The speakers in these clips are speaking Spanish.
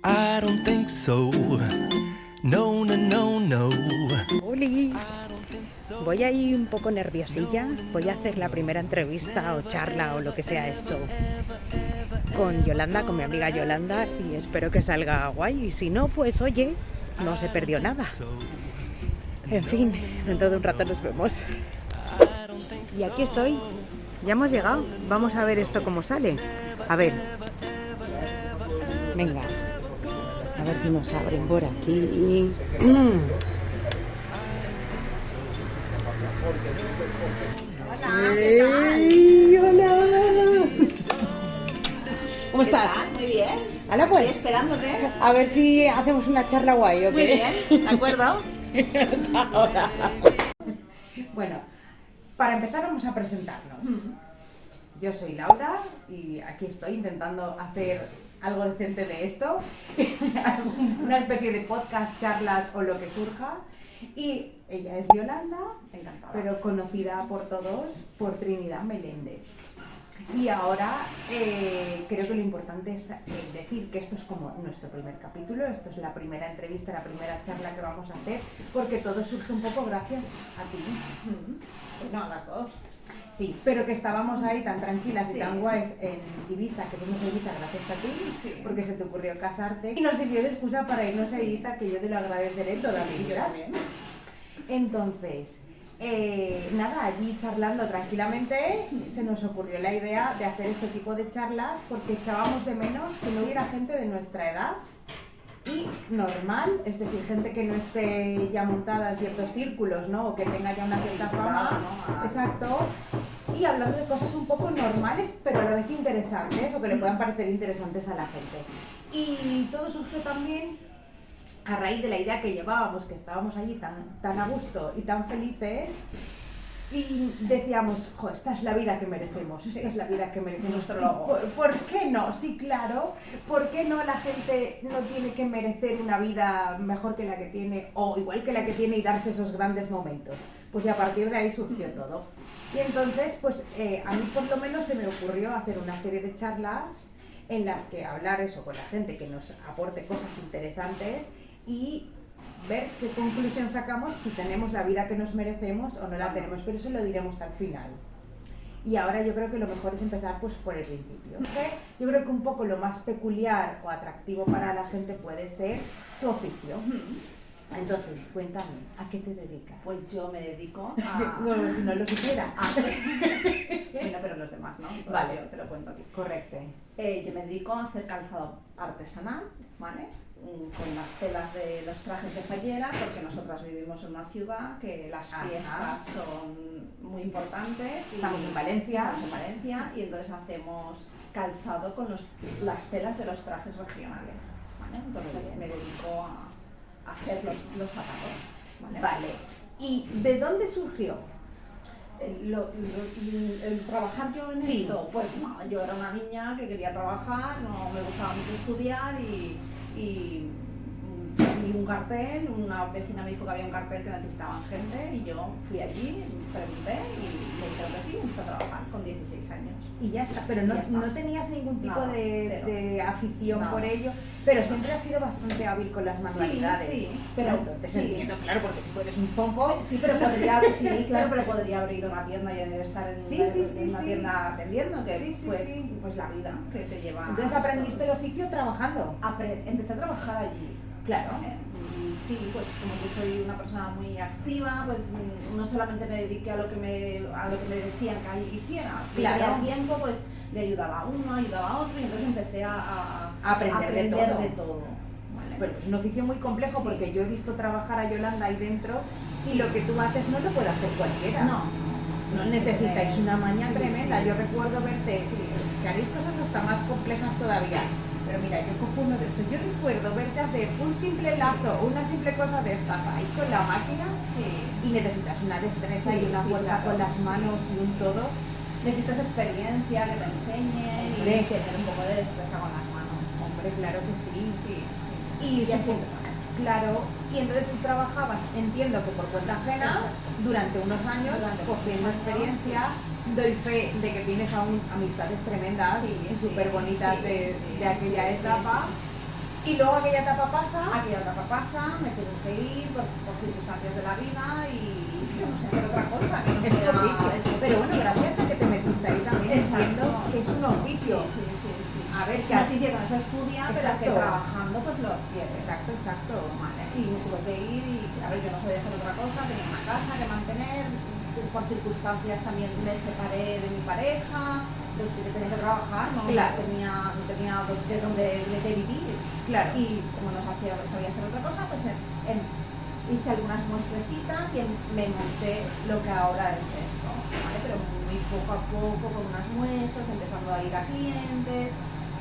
I don't think so. No, no, no, no. ¡Holi! Voy ahí un poco nerviosilla. Voy a hacer la primera entrevista o charla o lo que sea esto con Yolanda, con mi amiga Yolanda, y espero que salga guay. Y si no, pues oye, no se perdió nada. En fin, dentro de un rato nos vemos. Y aquí estoy. Ya hemos llegado. Vamos a ver esto cómo sale. A ver. Venga. A ver si nos abren por aquí. ¡Hey! ¡Hola! ¿Cómo estás? Muy bien. Hala, pues. Estoy esperándote. A ver si hacemos una charla guay, ¿ok? Muy bien, ¿de acuerdo? Ahora. Bueno, para empezar vamos a presentarnos. Yo soy Laura y aquí estoy intentando hacer algo decente de esto, una especie de podcast, charlas o lo que surja. Y ella es Yolanda, encantada, pero conocida por todos por Trinidad Meléndez. Y ahora creo que lo importante es decir que esto es como nuestro primer capítulo, esto es la primera entrevista, la primera charla que vamos a hacer, porque todo surge un poco gracias a ti. Pues no, las dos. Sí, pero que estábamos ahí tan tranquilas y Sí. tan guays en Ibiza, que fuimos a Ibiza gracias a ti, Sí. porque se te ocurrió casarte y nos sirvió de excusa para irnos a Ibiza, que yo te lo agradeceré toda mi Yo vida. también. Entonces, nada, allí charlando tranquilamente se nos ocurrió la idea de hacer este tipo de charlas porque echábamos de menos que no hubiera gente de nuestra edad y normal, es decir, gente que no esté ya montada en ciertos círculos, ¿no? O que tenga ya una cierta fama, ¿no? exacto, y hablando de cosas un poco normales, pero a la vez interesantes, o que le puedan parecer interesantes a la gente. Y todo surgió también a raíz de la idea que llevábamos, que estábamos allí tan a gusto y tan felices, y decíamos, jo, esta es la vida que merecemos, esta es la vida que merecemos. Nuestro logo. ¿Por qué no? Sí, claro. ¿Por qué no la gente no tiene que merecer una vida mejor que la que tiene, o igual que la que tiene, y darse esos grandes momentos? Pues y a partir de ahí surgió todo. Y entonces, pues a mí por lo menos se me ocurrió hacer una serie de charlas en las que hablar eso con la gente que nos aporte cosas interesantes y ver qué conclusión sacamos, si tenemos la vida que nos merecemos o no la tenemos, pero eso lo diremos al final. Y ahora yo creo que lo mejor es empezar pues por el principio. Yo creo que un poco lo más peculiar o atractivo para la gente puede ser tu oficio. Entonces, cuéntame, ¿a qué te dedicas? Pues yo me dedico a... Bueno, si no lo supiera. Bueno, pero los demás, ¿no? Pues Vale. yo te lo cuento a ti. Correcto. Yo me dedico a hacer calzado artesanal, ¿vale? Con las telas de los trajes de fallera, porque nosotras vivimos en una ciudad que las Ajá. fiestas son muy importantes. Estamos en Valencia. Estamos en Valencia y entonces hacemos calzado con las telas de los trajes regionales, ¿vale? Entonces me dedico a hacer los zapatos, ¿vale? Vale. ¿Y de dónde surgió? El trabajar yo en Sí. esto, pues no, yo era una niña que quería trabajar, no me gustaba mucho estudiar y vi un cartel, una vecina me dijo que había un cartel que necesitaban gente y yo fui allí, pregunté y me dijeron que sí, empecé a trabajar con 16 años. Y ya está, pero no, Ya está. no tenías ningún tipo Nada, de cero. afición Nada. por ello, pero siempre has sido bastante hábil con las manualidades. sí, pero pero- entonces sí. entiendo, claro, porque si puedes un pompo, Sí, pero podría haber, sí, claro, pero podría haber ido a una tienda y estar en, Sí, sí, sí, en una sí. tienda atendiendo, que Sí, sí, fue sí. pues la vida que te lleva. entonces a aprendiste el esto. oficio trabajando. Empecé a trabajar allí. Claro. Y sí, pues como yo soy una persona muy activa, pues no solamente me dediqué a lo que me decían que hiciera. Si Claro. había tiempo, pues le ayudaba a uno, ayudaba a otro, y entonces empecé a Aprender de todo. ¿vale? Bueno, es un oficio muy complejo Sí. porque yo he visto trabajar a Yolanda ahí dentro y lo que tú haces no lo puede hacer cualquiera. No necesitáis una maña Sí, tremenda. sí. Yo recuerdo verte que haréis cosas hasta más complejas todavía. Pero mira, yo cojo uno de estos. Yo recuerdo verte hacer un simple lazo o una simple cosa de estas ahí con la máquina Sí. y necesitas una destreza Sí, y una sí, fuerza claro, con las sí. manos y un todo. Necesitas experiencia, que te enseñen Hombre. y tener un poco de destreza con las manos. Hombre, claro que sí. Sí. Y así supongo- empezamos. Claro, y entonces tú trabajabas, entiendo que por cuenta ajena, durante unos años, Durante cogiendo muchos años, experiencia, doy fe de que tienes aún amistades tremendas Sí, y sí, súper bonitas sí, de sí, aquella sí, etapa. Y luego aquella etapa pasa. Me tuve que ir por circunstancias de la vida y yo no sé hacer otra cosa. Que no Es tu sea oficio. esto. Pero bueno, gracias a que te metiste ahí también entiendo que es un oficio. Sí. A ver, Es un oficio que no se estudia, pero Exacto. que trabajando pues lo adquieres. Exacto. Vale. Y me tuve que ir y, a ver, yo no sabía hacer otra cosa, tenía una casa que mantener, por circunstancias también me separé de mi pareja, entonces yo tenía que trabajar, no Claro. no tenía de dónde vivir. Claro. Y como no sabía hacer otra cosa, pues hice algunas muestrecitas y me monté lo que ahora es esto, ¿vale? Pero muy poco a poco, con unas muestras, empezando a ir a clientes,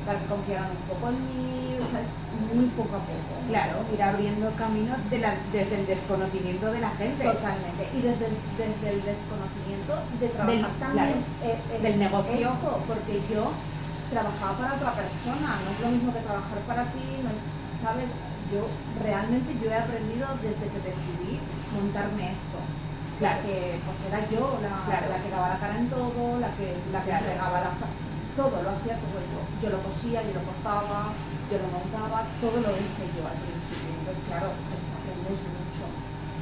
para que confiaran un poco en mí, o sea, es muy poco a poco. Claro, ir abriendo camino desde el desconocimiento de la gente. Totalmente. Y desde el desconocimiento de trabajar también del negocio. esto, porque yo trabajaba para otra persona, no es lo mismo que trabajar para ti, no es, ¿sabes? Yo realmente he aprendido desde que decidí montarme esto. Claro. Porque era yo la que daba la cara en todo, la que entregaba todo, lo hacía todo yo. Yo lo cosía, yo lo cortaba, yo lo montaba, todo lo hice yo al principio. Entonces, claro, pues aprendes mucho.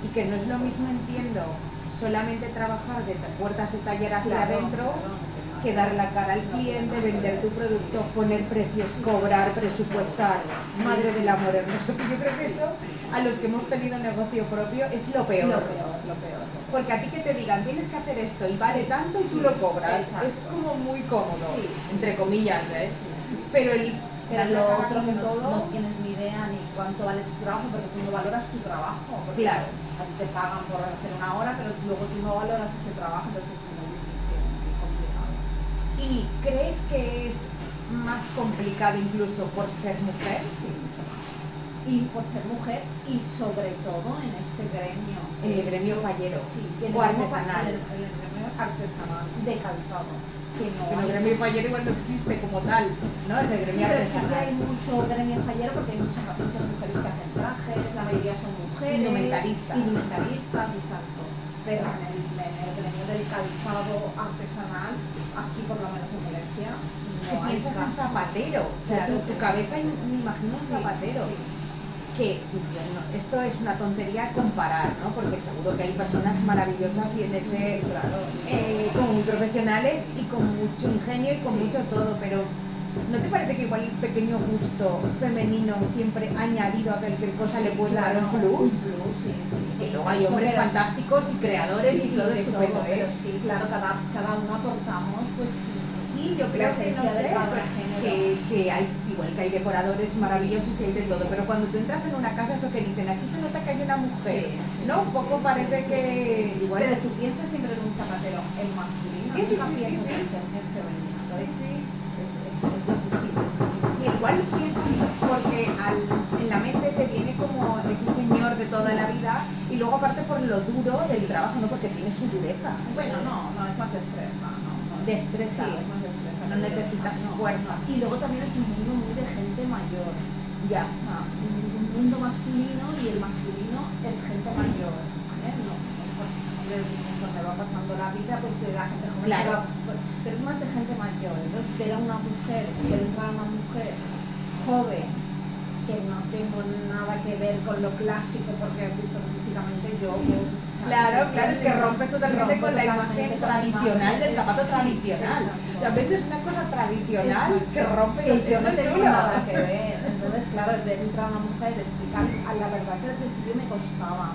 Y que no es lo mismo, entiendo, solamente trabajar de puertas de taller hacia adentro, que dar la cara al cliente, vender tu producto, poner precios, cobrar, presupuestar. Madre del amor hermoso. Yo creo que eso, a los que hemos tenido negocio propio, es lo peor. Lo peor. Porque a ti que te digan, tienes que hacer esto y vale tanto y tú lo cobras, Exacto. es como muy cómodo, Sí, entre comillas, ¿eh? Sí. Pero Pero lo otro que todo, no tienes ni idea ni cuánto vale tu trabajo, porque tú no valoras tu trabajo. Porque claro. A ti te pagan por hacer una hora, pero luego tú no valoras ese trabajo, entonces es muy difícil, muy complicado. ¿Y crees que es más complicado incluso por ser mujer? Sí, mucho más. Y por ser mujer y sobre todo en este gremio. En el gremio fallero. Sí, o artesanal. En el gremio artesanal de calzado. Que no Pero el hay. gremio fallero igual no existe como tal, ¿no? Es el Sí, gremio pero sí que artesanal. hay mucho gremio fallero porque hay muchas mujeres que hacen trajes, la mayoría son mujeres. Indumentaristas. Indumentaristas, exacto. Pero en el gremio del calzado artesanal, aquí por lo menos en Valencia, Que no hay piensas en caso. zapatero, o sea, Claro. tu cabeza me imagino un Sí, zapatero. sí. Que bueno, esto es una tontería comparar, ¿no? Porque seguro que hay personas maravillosas y en ese Claro. como muy profesionales y con mucho ingenio y con mucho todo, pero ¿no te parece que igual el pequeño gusto femenino siempre añadido a cualquier cosa le puede dar un plus? Sí. Que luego hay hombres Pero- fantásticos y creadores y todo de estupendo, todo, pero ¿eh? sí, claro, cada uno aportamos, pues, Sí, yo creo que no esencia de sé, cada género. que hay, igual que hay decoradores maravillosos y hay de todo, pero cuando tú entras en una casa, eso que dicen, aquí se nota que hay una mujer, Sí, ¿no? Un poco parece que igual... Pero tú piensas siempre en un zapatero en masculino, Sí, nunca sí, piensas sí. en femenino. Sí, Entonces, sí. es difícil. Y igual piensas porque en la mente te viene como ese señor de toda la vida y luego aparte por lo duro del trabajo, ¿no? Porque tiene su dureza. Bueno, no es más destreza, ¿no? Destreza. Sí, es más destreza. No necesitas fuerza. Y luego también es un mundo muy de gente mayor. Ya. O sea, un mundo masculino y el masculino es gente mayor, ¿vale? No, hombre, conforme va pasando la vida, pues la gente joven Claro. se va, pero es más de gente mayor. Entonces, ver a una mujer, ver entrar a una mujer joven, que no tengo nada que ver con lo clásico, porque has visto que físicamente yo... Claro, es que rompes totalmente con la imagen totalmente con la tradicional del imagen, zapato sí, tradicional. exacto. O sea, ves una cosa tradicional que rompe que yo no es tengo chulo. nada que ver. Entonces, claro, ver entrar a una mujer y explicar, la verdad que al principio me costaba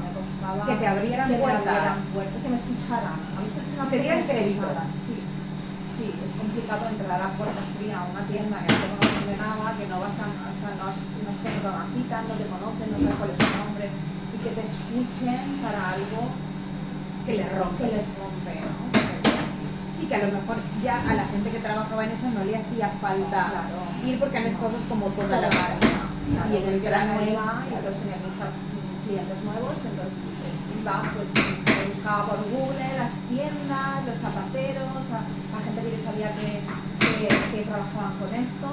Que te abrieran puertas. que me escucharan. A veces es una Que dieran pena crédito. escucharan. Sí, es complicado entrar a puerta fría a una tienda que no te conocen de nada, que no vas a, o sea, no has tenido una cita, no te conocen, no sabes cuál es su nombre, y que te escuchen para algo Que le rompe. ¿no? Sí, que a lo mejor ya a la gente que trabajaba en eso no le hacía falta Claro. ir porque han estado como toda la vida. vida. Y en el era verano nueva y entonces tenía que buscar clientes nuevos, entonces iba, pues buscaba por Google las tiendas, los zapateros, la gente que yo sabía que trabajaban con esto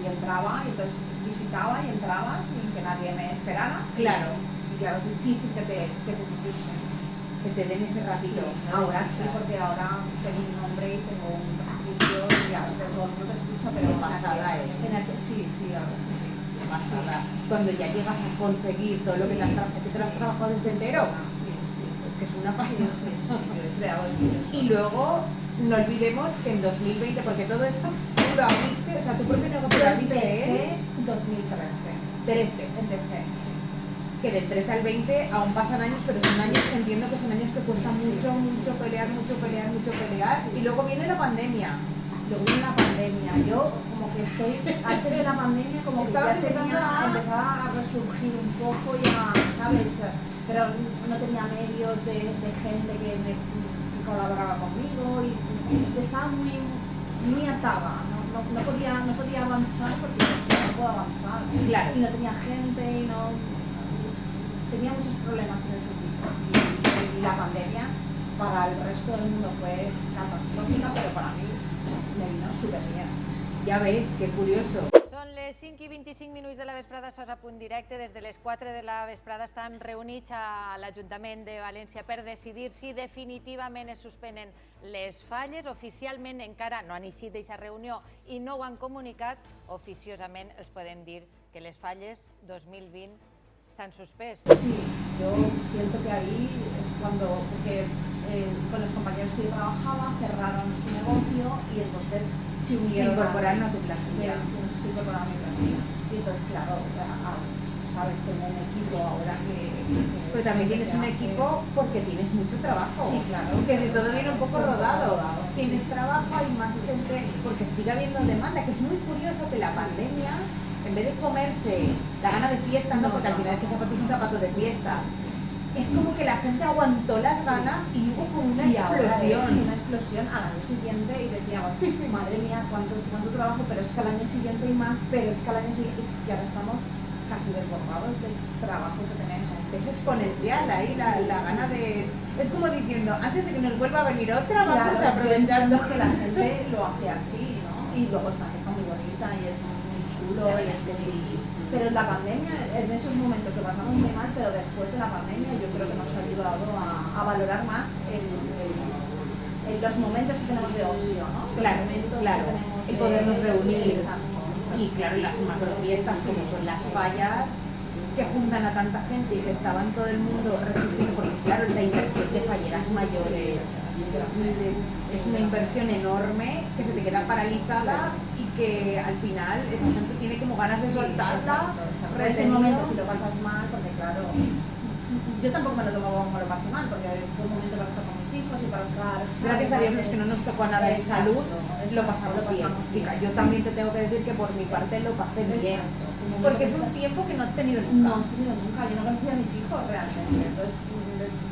y entraba y entonces visitaba y entraba sin que nadie me esperara. Claro. Y claro, es difícil que te escuchen. que te den ese ratito. Sí, ahora sí, porque ahora tengo un nombre y tengo un prestigio y ya todo el mundo te escucha, pero Qué pasada, sí, ahora es que sí. pasada. Cuando ya llegas a conseguir todo lo que te has trabajado desde entero, es que es una pasión. Y luego, no olvidemos que en 2020, porque todo esto tú lo abriste, o sea, tú por qué no lo abriste en 2013. Empecé, sí. Que del 13 al 20 aún pasan años, pero son años, entiendo que son años que cuesta mucho pelear, y luego viene la pandemia. Luego viene la pandemia, yo como que estoy, antes de la pandemia como que Estabas empezaba a resurgir un poco ya, ¿sabes? Pero no tenía medios de gente que colaboraba conmigo y estaba muy atada, no podía avanzar porque no puedo avanzar. Claro. Y no tenía gente y tenía muchos problemas en ese tipo. Y la pandemia para el resto del mundo fue catastrófica, pero para mí me vino súper bien. Ja ves, que curioso. Són les 5 i 25 minuts de la vesprada, sos a punt directe. Des de les 4 de la vesprada estan reunits a l'Ajuntament de València per decidir si definitivament es suspenen les falles. Oficialment encara no han eixit d'aquesta reunió i no ho han comunicat. Oficiosament els podem dir que les falles 2020 s'han suspès. Sí, yo siento que ahí es porque con los compañeros que yo trabajaba cerraron su negocio y entonces se unieron. Se incorporaron a tu plantilla. Se incorporaron a mi plantilla. Y entonces, claro, sabes, tengo un equipo ahora que Pero también tienes un equipo porque tienes mucho trabajo. Sí, claro. Que de todo viene un poco rodado. Tienes trabajo, hay más gente, porque sigue habiendo demanda, que es muy curioso que la pandemia, en vez de comerse la gana de fiesta, no, porque al final este zapato es un zapato de fiesta, es como que la gente aguantó las ganas y hubo como una explosión. Una explosión al año siguiente y decíamos, madre mía, cuánto trabajo, pero es que al año siguiente hay más, pero es que al año siguiente, es que ahora estamos casi desbordados del trabajo que tenemos. Es exponencial ahí la gana de... Es como diciendo, antes de que nos vuelva a venir otra, vamos a aprovechando. Que la gente lo hace así, ¿no? Y luego esta fiesta muy bonita y es muy chulo. La Y verdad es que sí. Pero en la pandemia, en esos momentos que pasamos muy mal, pero después de la pandemia yo creo que nos ha ayudado a valorar más los momentos que tenemos de ocio, ¿no? Claro, claro. El podernos reunir. Exacto. Y claro, las macrofiestas como son las fallas, que juntan a tanta gente y que estaban todo el mundo resistiendo, porque claro, la inversión de falleras mayores es una inversión enorme que se te queda paralizada y que al final esa gente tiene como ganas de soltarla. En ese momento si lo pasas mal, porque claro, yo tampoco me lo tomo como lo pasé mal, porque fue un momento para estar con mis hijos y para estar... Gracias a Dios los que no nos tocó nada de salud, lo pasamos bien. Chica, yo también te tengo que decir que por mi parte lo pasé bien. Porque es un tiempo que no he tenido nunca. No he tenido nunca, yo no conocía a mis hijos realmente, entonces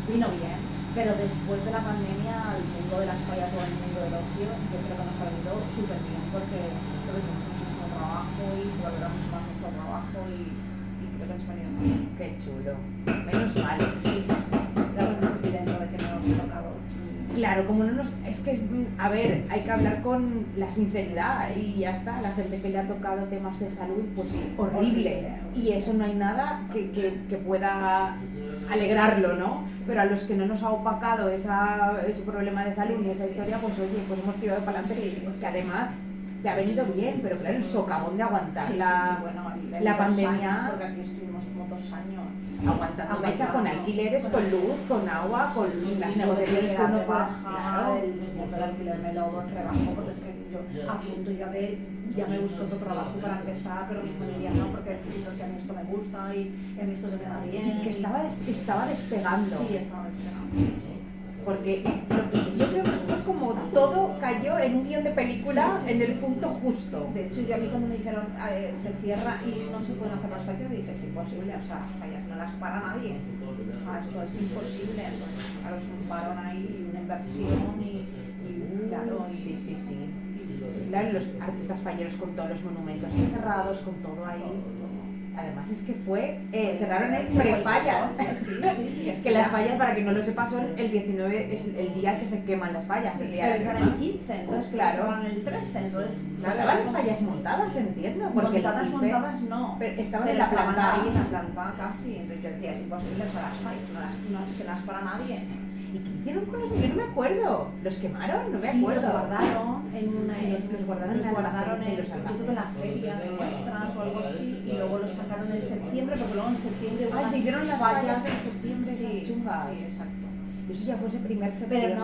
vino bien. Pero después de la pandemia, el mundo de las fallas o el mundo del ocio, yo creo que nos ha venido súper bien, porque tuvimos muchísimo trabajo y se valora mucho más nuestro trabajo y creo que nos ha venido bien. Qué chulo. Menos mal. Sí, claro, sí, dentro de que nos ha tocado. Claro, como no nos... Es que, a ver, hay que hablar con la sinceridad y ya está. La gente que le ha tocado temas de salud, pues horrible. Y eso no hay nada que pueda alegrarlo, ¿no? Pero a los que no nos ha opacado ese problema de salud y esa historia, pues oye, pues hemos tirado para adelante, que además te ha venido bien, pero claro, el socavón de aguantar la pandemia... Porque aquí estuvimos como 2 años. Aguantando mecha con alquileres, con luz, con agua, con las negociaciones que uno pueda... Claro. El señor del alquiler me lo rebajó porque es que yo a punto ya me busco otro trabajo para empezar, pero mi familia no, porque a mí esto me gusta y a mí esto se me da bien. Y que estaba despegando. Sí, estaba despegando. Porque yo creo que fue como todo cayó en un guión de película en el punto justo. De hecho, yo a mí cuando me dijeron se cierra y no se pueden hacer las fallas, dije es imposible, o sea, las fallas no las para nadie. O sea, esto es imposible. Entonces, claro, es un parón ahí, una inversión y claro. Sí. Claro, los artistas falleros con todos los monumentos encerrados, con todo ahí. Además es que cerraron el prefallas. Sí. Que las fallas, para que no lo sepa, son el 19, es el día que se queman las fallas. El día pero eran el 15, entonces claro. estaban el 13, entonces... Estaban las fallas montadas, entiendo. Porque montadas no. Pero estaban en la planta. Ahí en la planta casi, entonces yo decía, es imposible, o sea, las fallas, no es que las para nadie. ¿Y qué hicieron con los míos? No me acuerdo. ¿Los quemaron? No me Sí, acuerdo. los guardaron en una... Los guardaron en los guardaron en los yo creo que en la feria de muestras o algo así, y luego los sacaron en septiembre, porque luego en septiembre hubo Ah, se hicieron las fallas fallas en septiembre, sí, esas chungas. sí, exacto. Eso ya fue ese primer septiembre.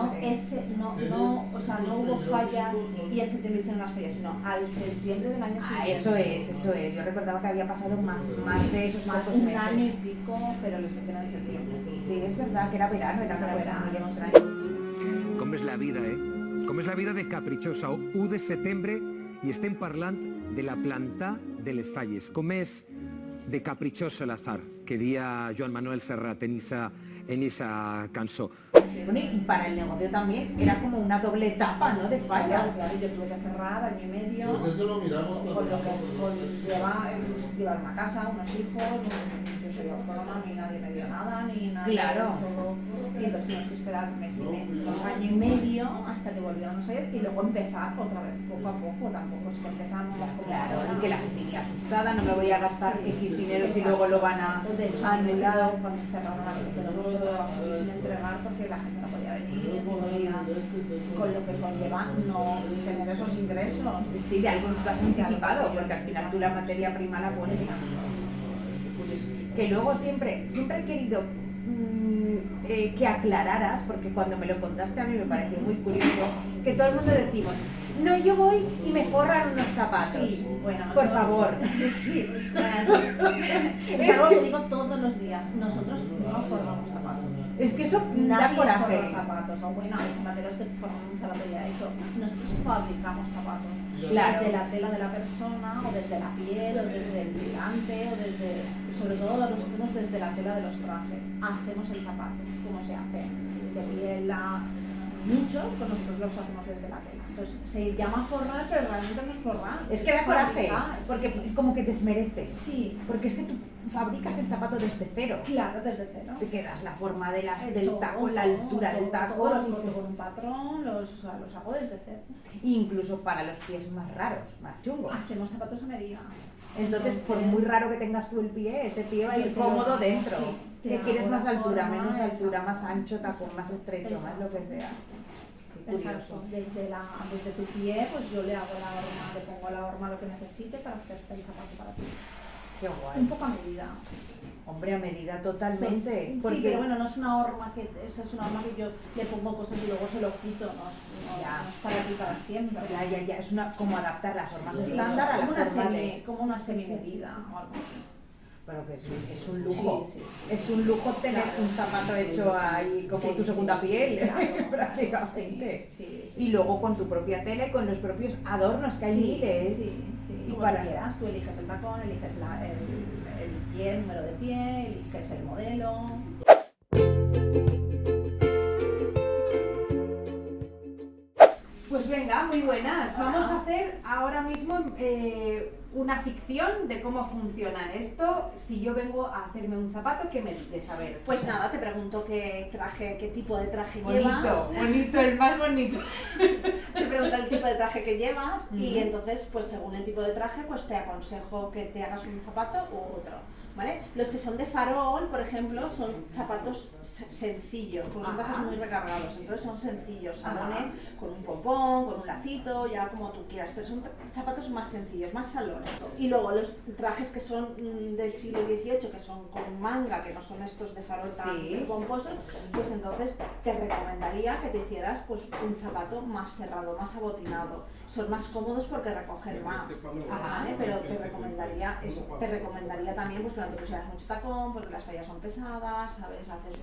Pero o sea, no hubo fallas y en septiembre hicieron las fallas, sino al septiembre del año Ah, siguiente. eso es. Yo recordaba que había pasado más de esos pocos Un meses. año y pico, pero los hicieron en septiembre. Sí, es verdad que era verano, era una Era cosa muy verano, extraña. Com és la vida, Com és la vida de capritxosa. 1 de setembre i estem parlant de la planta de les falles. Com és de capritxosa l'azar, que dia Joan Manuel Serrat en esa cançó. Bueno, y para el negocio también era como una doble etapa, ¿no? De fallas. Claro, yo tuve que cerrar año y medio, Pues eso lo miramos con cuando lo que llevar una casa, unos hijos, yo soy autónoma, ni nadie me dio nada, ni nada. Claro. Todo. Y entonces tuvimos que esperar año y medio hasta que volvieran a salir y luego empezar otra vez, poco a poco, tampoco es que empezamos como Claro, ahora. y que la gente iría asustada, no me voy a gastar X dinero si luego lo van a De hecho, anular. cuando cerraron la película, mucho trabajo sin entregar porque la gente no podía venir, no podía, con lo que conlleva no tener esos ingresos. Sí, de algo que has anticipado, porque al final tú la materia prima la pones. Que luego siempre he querido que aclararas, porque cuando me lo contaste a mí me pareció muy curioso, que todo el mundo decimos, no, yo voy y me forran unos zapatos. Sí, bueno, por eso- favor. Sí, eso es algo que digo todos los días. Nosotros no formamos zapatos. Es que eso da Nadie coraje. forma zapatos. O bueno, hay zapateros que forman un zapato ya hecho. Nosotros fabricamos zapatos. Claro. Desde la tela de la persona, o desde la piel, o desde el tirante, o desde... Sobre todo los hacemos desde la tela de los trajes. Hacemos el zapato, como se hace de piel, muchos, pues nosotros los hacemos desde la tela. Entonces se llama forrar, pero realmente no es forrar. Es que da coraje, fabricar, porque sí. como que desmerece. Sí, Porque es que tú fabricas el zapato desde cero. claro, desde cero. Te quedas la forma del Todo, tacón, la altura del tacón, todo, los y corto con un patrón, los hago desde cero. incluso para los pies más raros, más chungos. Hacemos zapatos a medida. Entonces, por muy raro que tengas tú el pie, ese pie va a ir cómodo dentro. Sí, Que te quieres hago más la altura, forma, menos altura, exacto. más ancho, tacón, más estrecho, más lo que sea. Qué Exacto. curioso. Desde tu pie, pues yo le hago la horma, le pongo a la horma lo que necesite para hacerte el zapato para ti. Qué guay. Un poco a medida. Hombre, a medida totalmente. Sí, Porque pero bueno, no es una horma que eso es una horma que yo le pongo cosas y luego se lo quito, Ya. no es para ti para siempre. ya, es como adaptar las formas estándar a la como una forma de... como una semimedida o algo así. Pero que es un lujo. Sí, sí. Es un lujo tener Claro. un zapato hecho ahí como Sí, tu segunda sí, piel, claro. prácticamente. Sí, sí. Y luego con tu propia tela y con los propios adornos, que hay miles. Sí, sí. Y Como para- tú quieras, tú eliges el tacón, eliges el pie, el número de pie, eliges el modelo. Pues venga, muy buenas. Vamos a hacer ahora mismo una ficción de cómo funciona esto. Si yo vengo a hacerme un zapato, ¿qué me dices? A ver. Pues nada, te pregunto qué tipo de traje Bonito, llevas. bonito, el más bonito. Te pregunto el tipo de traje que llevas y Ujú. entonces, pues según el tipo de traje, pues te aconsejo que te hagas un zapato u otro. ¿Vale? Los que son de farol, por ejemplo, son zapatos sencillos, porque son trajes muy recargados, entonces son sencillos, salones con un pompón, con un lacito, ya como tú quieras, pero son zapatos más sencillos, más salones. Y luego los trajes que son del siglo XVIII, que son con manga, que no son estos de farol tan Sí. pomposos, pues entonces te recomendaría que te hicieras pues un zapato más cerrado, más abotinado. Son más cómodos porque recogen más, ¿vale? Pero te recomendaría eso. Te recomendaría también pues, que no te pusieras mucho tacón, porque las fallas son pesadas, ¿sabes? Haces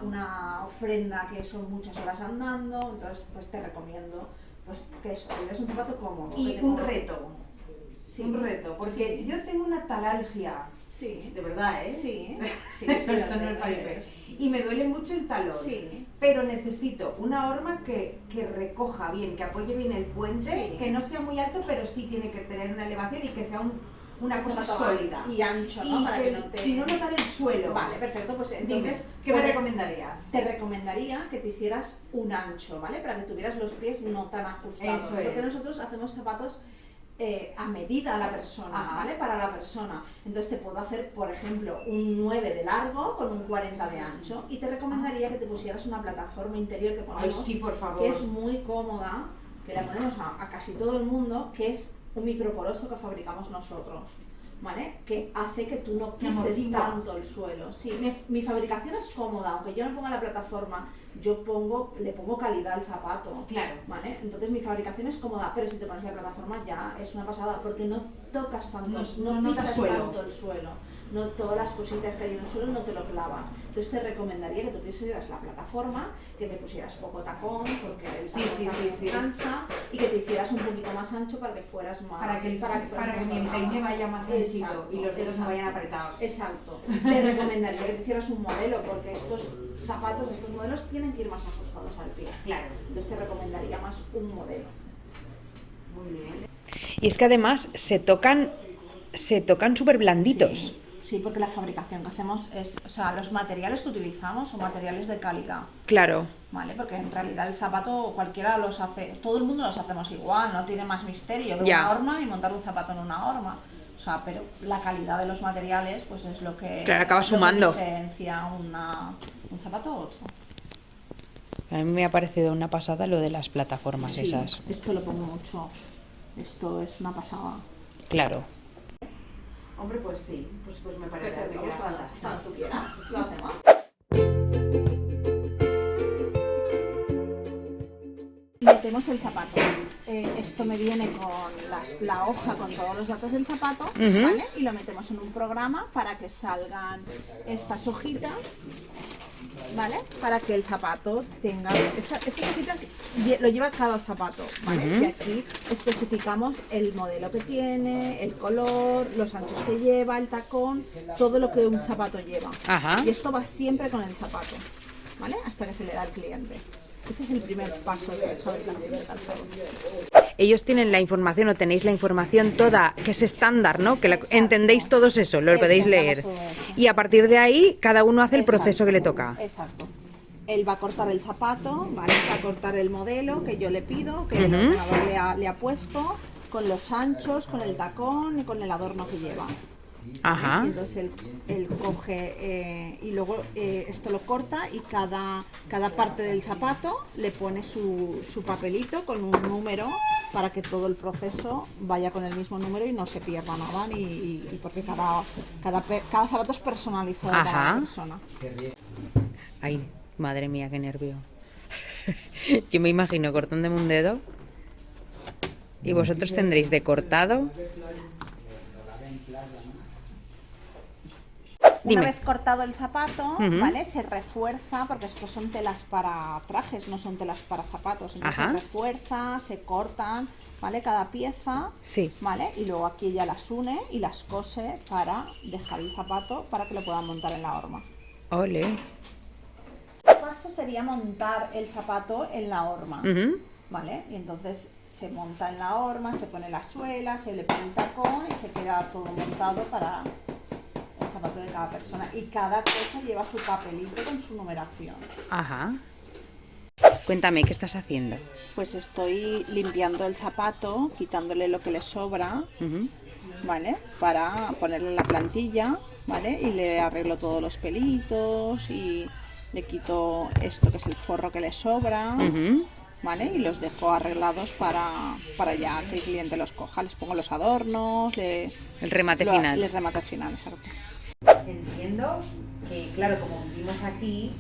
una ofrenda que son muchas horas andando, entonces pues te recomiendo pues, que eso, que lleves un zapato cómodo. que Y te un ponga- reto. Sí. Un reto, porque Sí. yo tengo una talalgia. Sí, De verdad, ¿eh? sí, sí, Esto lo no sé, es lo paripé. sé. Y me duele mucho el talón. Sí. Pero necesito una horma que recoja bien, que apoye bien el puente, Sí. que no sea muy alto, pero sí tiene que tener una elevación y que sea una cosa Zapato sólida. y ancho, ¿no? Y Para que no te... y no notar el suelo. Vale, perfecto, pues Dime, entonces... ¿qué me puede- recomendarías? Te recomendaría que te hicieras un ancho, ¿vale? Para que tuvieras los pies no tan ajustados. Eso Porque es. nosotros hacemos zapatos a medida a la persona, ¿vale? Para la persona. Entonces te puedo hacer, por ejemplo, un 9 de largo con un 40 de ancho y te recomendaría que te pusieras una plataforma interior que ponemos, Ay, sí, por favor. que es muy cómoda, que la ponemos a casi todo el mundo, que es un microporoso que fabricamos nosotros, ¿vale? Que hace que tú no pises amortigua. tanto el suelo. Sí, mi fabricación es cómoda, aunque yo no ponga la plataforma, le pongo calidad al zapato. Claro. ¿Vale? Entonces mi fabricación es cómoda, pero si te pones la plataforma ya es una pasada, porque no tocas tanto, no notas pisas suelo. tanto el suelo. No, todas las cositas que hay en el suelo no te lo clavan. Entonces te recomendaría que tú pusieras la plataforma, que te pusieras poco tacón, porque el tacón también cansa, y que te hicieras un poquito más ancho para que fueras más... Para que mi empeine vaya más anchito Exacto, y los dedos no vayan apretados. Exacto. Te recomendaría que te hicieras un modelo, porque estos zapatos, estos modelos tienen que ir más ajustados al pie. Claro. Entonces te recomendaría más un modelo. Muy bien. Y es que además se tocan súper blanditos. Sí, porque la fabricación que hacemos es, o sea, los materiales que utilizamos son materiales de calidad, Claro. ¿vale? Porque en realidad el zapato cualquiera los hace, todo el mundo los hacemos igual, no tiene más misterio que Ya. una horma y montar un zapato en una horma. O sea, pero la calidad de los materiales pues es lo que, Claro, acaba lo que sumando. diferencia un zapato a otro. A mí me ha parecido una pasada lo de las plataformas Sí, esas. esto lo pongo mucho, esto es una pasada. Claro. Hombre, pues sí, pues me parece Perfecto, que era cuando fantástico. tú quieras, lo hacemos. Metemos el zapato. Esto me viene con la hoja con todos los datos del zapato, ¿vale? Y lo metemos en un programa para que salgan estas hojitas, ¿vale? Para que el zapato tenga... Estas hojitas lo lleva cada zapato, ¿vale? Y aquí especificamos el modelo que tiene, el color, los anchos que lleva, el tacón, todo lo que un zapato lleva. Ajá. Y esto va siempre con el zapato, ¿vale? Hasta que se le da al cliente. Este es el primer paso de fabricación de calzado. Ellos tienen la información o tenéis la información toda, que es estándar, ¿no? Que entendéis todos eso, lo podéis leer. Entendemos todo eso. Y a partir de ahí, cada uno hace el proceso Exacto, que le toca. Exacto. Él va a cortar el zapato, ¿vale? Va a cortar el modelo que yo le pido, que el ordenador le ha puesto, con los anchos, con el tacón y con el adorno que lleva. Ajá. Y entonces él coge y luego esto lo corta y cada parte del zapato le pone su papelito con un número para que todo el proceso vaya con el mismo número y no se pierda nada, y porque cada zapato es personalizado para Ajá. la persona. Ay, madre mía, qué nervio. Yo me imagino cortándome un dedo y vosotros tendréis de cortado. Dime. Una vez cortado el zapato, ¿vale? Se refuerza, porque estos son telas para trajes, no son telas para zapatos. Entonces Ajá. se refuerza, se cortan, ¿vale? Cada pieza, Sí. ¿vale? Y luego aquí ella las une y las cose para dejar el zapato para que lo puedan montar en la horma. Ole. El paso sería montar el zapato en la horma, Ujú. ¿vale? Y entonces se monta en la horma, se pone la suela, se le pone el tacón y se queda todo montado para el zapato de cada persona. Y cada cosa lleva su papelito con su numeración. Ajá. Cuéntame, ¿qué estás haciendo? Pues estoy limpiando el zapato, quitándole lo que le sobra, Ujú. ¿vale? Para ponerle en la plantilla, ¿vale? Y le arreglo todos los pelitos y le quito esto que es el forro que le sobra, Ujú. ¿vale? Y los dejo arreglados para ya que el cliente los coja. Les pongo los adornos, El remate final. Les remate final, exacto. Entiendo que, claro, como vivimos aquí,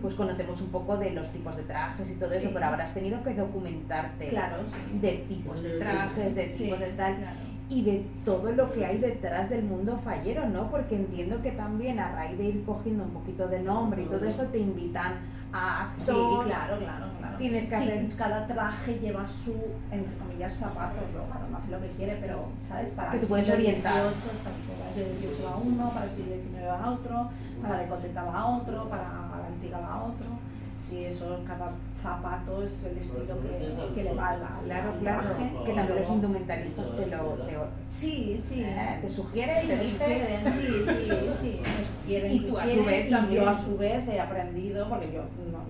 pues conocemos un poco de los tipos de trajes y todo eso, pero ahora has tenido que documentarte Claro, sí. de tipos de trajes, de tipos de tal, claro. y de todo lo que hay detrás del mundo fallero, ¿no? Porque entiendo que también a raíz de ir cogiendo un poquito de nombre y todo eso te invitan a actos. Sí, claro. Tienes que hacer... cada traje lleva su, entre comillas, zapatos, luego cada uno hace lo que quiere, pero, ¿sabes? Para Que tú el puedes siglo orientar. XVIII, exacto, para el siglo XVIII va uno, para el siglo XIX va otro, para la decoteta va otro, para la antigua va otro. Sí, eso, cada zapato es el estilo que le va al Claro, traje. que también los indumentaristas te Sí, te sugieren, sí, te me dicen. sugieren, sí. quieren Y que tú a su quieren, vez y yo también. a su vez he aprendido, porque yo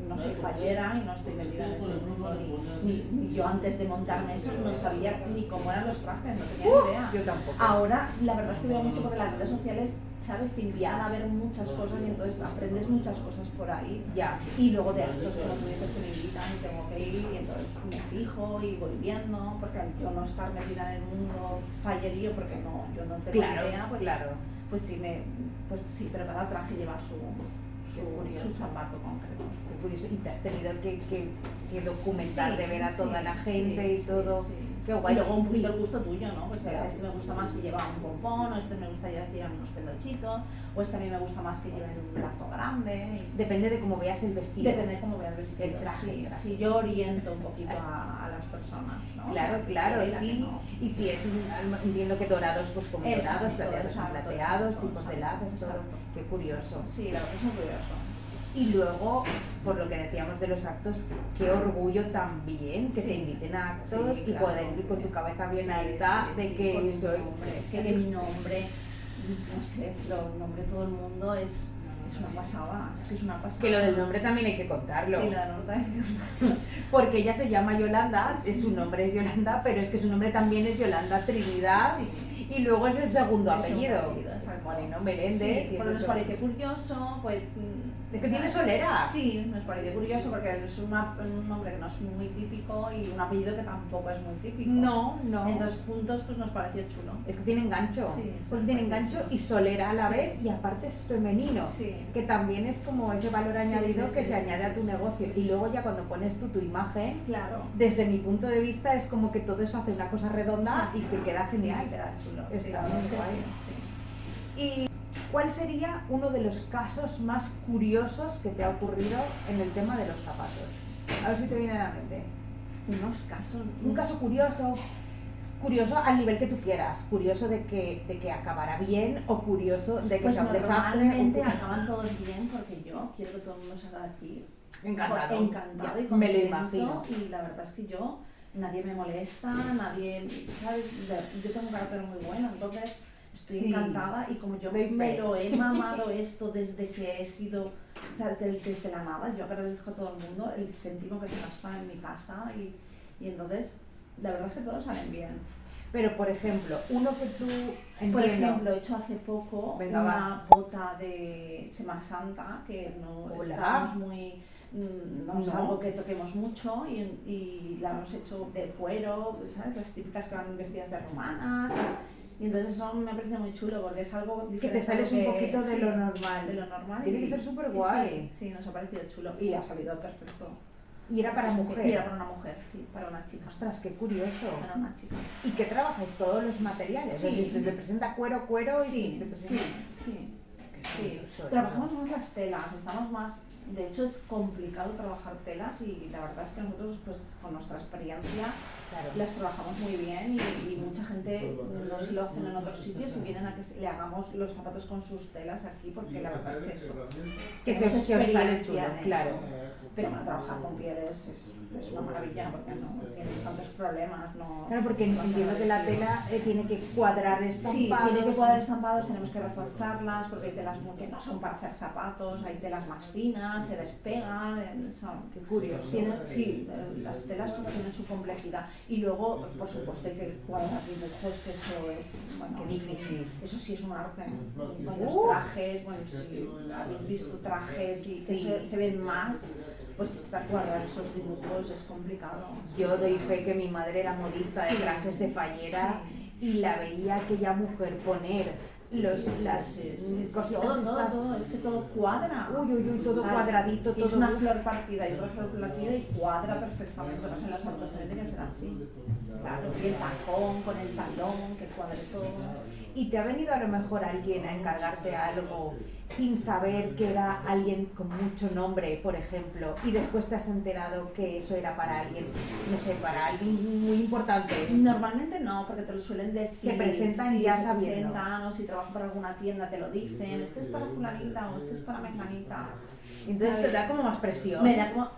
no soy fallera y no estoy metida en ese mundo, ni yo antes de montarme eso no sabía ni cómo eran los trajes, no tenía ni idea. Yo tampoco. Ahora, la verdad es que veo mucho porque las redes sociales, ¿sabes? Te invitan a ver muchas cosas y entonces aprendes muchas cosas por ahí. Ya. Y luego de actos, como tú dices, que me invitan y tengo que ir y entonces me fijo y voy viendo, porque al yo no estar metida en el mundo fallerío, porque no, yo no tengo Claro, ni idea, pues, claro. pues sí, pero cada traje lleva su zapato concreto. Qué curioso. Y te has tenido que documentar Sí, de ver a toda sí, la gente sí, y todo. sí. Qué guay. Y luego un poquito el gusto tuyo, ¿no? Pues este me gusta más si lleva un pompón, o este me gusta ya si llevan unos peluchitos, o este a mí me gusta más que lleven un lazo grande. Depende de cómo veas el vestido. Depende de cómo veas el vestido. El traje, Sí, el traje. sí, yo oriento un poquito a las personas, ¿no? Claro, La claro, que sí. no. Y si es, entiendo que dorados, pues como Exacto, dorados, plateados con exacto, plateados, exacto, tipos de exacto, lazos, todo. exacto. Qué curioso. Sí, la verdad es muy curioso. Y luego, por lo que decíamos de los actos, qué orgullo también que Sí. te inviten a actos Sí, y claro. poder ir con tu cabeza bien Sí, alta sí, de sí, que con mi soy. nombre. Es que de mi nombre, no sé, el nombre de todo el mundo es una pasada, es que es una pasada. Que lo del nombre también hay que contarlo. Sí, la nota es Porque ella se llama Yolanda, su nombre es Yolanda, pero es que su nombre también es Yolanda Trinidad y luego es el segundo apellido. exacto. Moreno Meléndez. Sí, y pero nos eso. parece curioso, pues... Es que tiene solera. Sí, nos parece curioso porque es un nombre que no es muy típico y un apellido que tampoco es muy típico. No, no. Entonces juntos pues nos pareció chulo. Es que tiene engancho. Sí, Porque tiene engancho y solera a la Sí. vez y aparte es femenino. Sí. Que también es como ese valor Sí, añadido sí, que sí, se sí, añade sí, a tu sí, negocio. sí. Y luego ya cuando pones tú tu imagen, Claro. desde mi punto de vista es como que todo eso hace una cosa redonda Sí. y que queda genial. Queda chulo. Está sí, muy sí, guay. sí. ¿Y cuál sería uno de los casos más curiosos que te ha ocurrido en el tema de los zapatos? A ver si te viene a la mente. Unos casos... Un caso curioso al nivel que tú quieras, curioso de que acabara bien o curioso de que Pues sea un desastre. normalmente o cu- acaban todos bien porque yo quiero que todo el mundo salga de aquí Encantado. encantado Ya, y me lo contento, imagino. y la verdad es que nadie me molesta, nadie, ¿sabes? Yo tengo un carácter muy bueno, entonces estoy Sí. encantada y como yo Doy me fe. lo he mamado esto desde que he sido, o sea, desde la nada, yo agradezco a todo el mundo el céntimo que se gasta en mi casa y entonces la verdad es que todos salen bien. Pero, por ejemplo, uno que tú Por entiendo, ejemplo, he hecho hace poco Venga, una bota de Semana Santa que no Hola. estábamos muy... No es No. algo que toquemos mucho y la hemos hecho de cuero, ¿sabes? Las típicas que van vestidas de romanas. Y entonces eso me parece muy chulo porque es algo que diferente te sales a lo un poquito de sí, lo normal. de lo normal. Tiene y- que ser súper y guay. Sí, nos ha parecido chulo y ha salido perfecto. Y era para mujer. Y era para una mujer, sí, para una chica. Ostras, qué curioso. Para una chica. ¿Y qué trabajáis? Todos los materiales. Sí. Es decir, te presenta cuero y Sí, te sí, presenta... sí. Sí, curioso, trabajamos más las telas, estamos más, de hecho es complicado trabajar telas y la verdad es que nosotros pues con nuestra experiencia Claro. las trabajamos muy bien y mucha gente no se lo hacen en otros sitios y vienen a que le hagamos los zapatos con sus telas aquí porque la verdad es que eso, Que se tenemos os sale experiencia chulo, en eso. claro. Pero bueno, trabajar con pieles es una maravilla porque no tienes tantos problemas, no... Claro, porque no pasa entiendo nada. que la tela tiene que cuadrar Sí, estampados. tiene que cuadrar estampados, tenemos que reforzarlas porque hay telas que no son para hacer zapatos, hay telas más finas, se despegan, Qué curioso. sí, las telas tienen su complejidad. Y luego, por supuesto, hay que cuadrar dibujos, que eso es, bueno, Qué difícil. eso sí es un arte. Con los trajes, bueno, si habéis visto trajes y que Sí. se ven más, pues cuadrar esos dibujos es complicado. Yo doy fe que mi madre era modista de Sí. trajes de fallera y la veía aquella mujer poner las cositas Todo, estas. todo, es que todo cuadra. Uy, todo O sea, cuadradito, tienes todo. una flor partida y otra flor partida y cuadra perfectamente. No sé, en las fotos tiene que ser así. Claro, y el tacón con el talón, que cuadre todo. Y te ha venido a lo mejor alguien a encargarte algo sin saber que era alguien con mucho nombre, por ejemplo, y después te has enterado que eso era para alguien, no sé, para alguien muy importante. Normalmente no, porque te lo suelen decir. Se presentan Sí, ya se sabiendo. presentan, o si trabajas para alguna tienda te lo dicen, este es para fulanita o este es para menganita. Entonces te ¿Sabes? da como más presión. Me da como,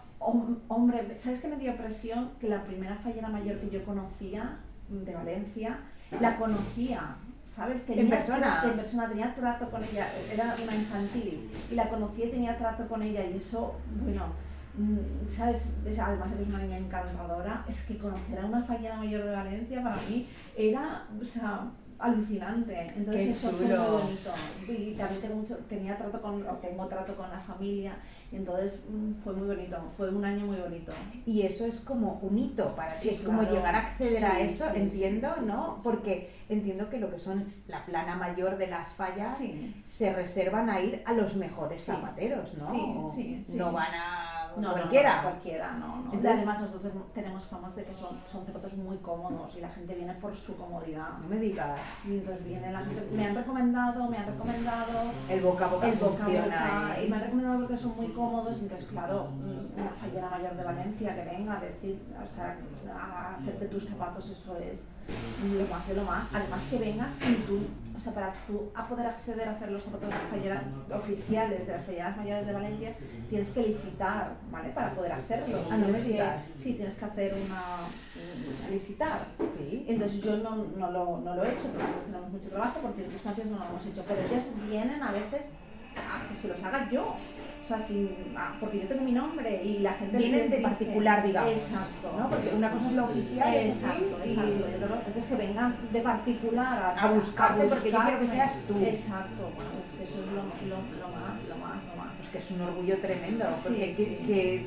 hombre, ¿sabes qué me dio presión? Que la primera fallera mayor que yo conocía, de Valencia, la conocía, ¿sabes? En persona. En persona, tenía trato con ella, era una infantil y la conocí y tenía trato con ella y eso, bueno, ¿sabes? Además eres una niña encantadora, es que conocer a una fallera mayor de Valencia para mí era, o sea, alucinante. Entonces Qué eso chulo. fue muy bonito. Y también tengo trato con la familia, y entonces fue muy bonito, fue un año muy bonito. Y eso es como un hito para ti, Sí, es como claro. llegar a acceder a Sí, eso, sí, entiendo, sí, sí, ¿no? sí, sí. Porque entiendo que lo que son la plana mayor de las fallas Sí. se reservan a ir a los mejores Sí. zapateros, ¿no? Sí, O sí, sí. No van a No, cualquiera. no, cualquiera, no. Entonces- Además nosotros tenemos famas de que son zapatos muy cómodos y la gente viene por su comodidad. No me digas, Sí, entonces viene la gente, me han recomendado el boca a boca el boca a funciona. boca, y me han recomendado porque son muy cómodos, y entonces claro, una fallera mayor de Valencia que venga a decir, o sea, a hacerte tus zapatos, eso es lo más de lo más. Además que venga sin tú, o sea, para tú a poder acceder a hacer los zapatos de fallera oficiales de las falleras mayores de Valencia, tienes que licitar, ¿vale? Para poder hacerlo. Ah, no me Tienes que- digas. Sí, tienes que hacer licitar. Sí. Entonces yo no lo he hecho porque tenemos mucho trabajo, por circunstancias no lo hemos hecho, pero ellas vienen a veces a que se los haga yo, o sea, porque yo tengo mi nombre y la gente Vienen les de dice- particular, digamos. Exacto, ¿No? Porque una cosa es lo oficial, eso sí, exacto, y- exacto. Entonces que vengan de particular A buscarte, porque yo quiero que buscarme. seas tú. Exacto, bueno, es que eso es lo más. Pues que es un orgullo tremendo, Sí, porque sí. que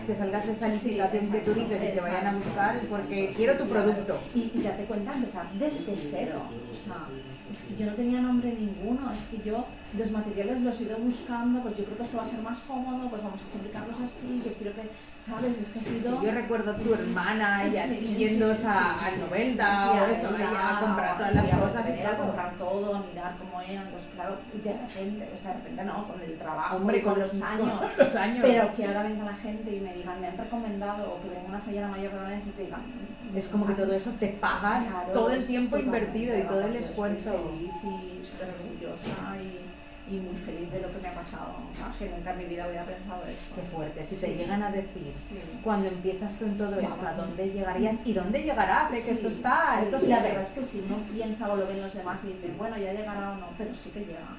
te salgas de esa licitación que tú dices y te vayan a buscar porque quiero tu producto. Y date cuenta, empezar desde cero. O sea, es que yo no tenía nombre ninguno, es que yo los materiales los he ido buscando, pues yo creo que esto va a ser más cómodo, pues vamos a fabricarlos así, yo quiero que, ¿sabes? Es que ha sido... Sí, yo recuerdo a tu hermana y a Sí, ti sí, yendo sí, al Novelda o eso, ir a comprar todas las cosas y a todo. comprar todo, a mirar cómo eran, pues claro, y de repente no, con el trabajo, Hombre, con los años. con los años. Pero que ahora venga la gente y me digan, me han recomendado, o que venga una fallera mayor de Valencia y te digan... Es como que todo eso te paga Claro, todo el tiempo totalmente, invertido y todo el vamos, yo estoy esfuerzo. feliz y súper orgullosa y muy feliz de lo que me ha pasado. O sea, que nunca en mi vida hubiera pensado eso. Qué fuerte, si Sí. te llegan a decir Sí. cuando empiezas tú en todo Vamos. esto, ¿a dónde llegarías y dónde llegarás? Que esto Sí, está, sí, esto y la sigue. verdad es que si uno piensa o lo ven los demás y dicen, bueno, ya llegará o no, pero sí que llega.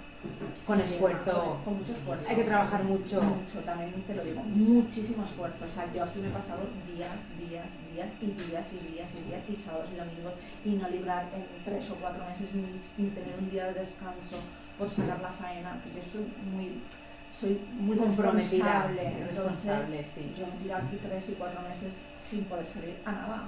Con Sí, esfuerzo. llega, con mucho esfuerzo. Hay que trabajar mucho. Mucho, también te lo digo, muchísimo esfuerzo. O sea, yo aquí me he pasado días y sábados y domingos y no librar en 3 o 4 meses ni tener un día de descanso por sacar la faena, que yo soy muy Comprometida, responsable. responsable, sí. Yo me tiro aquí 3 y 4 meses sin poder salir a nada.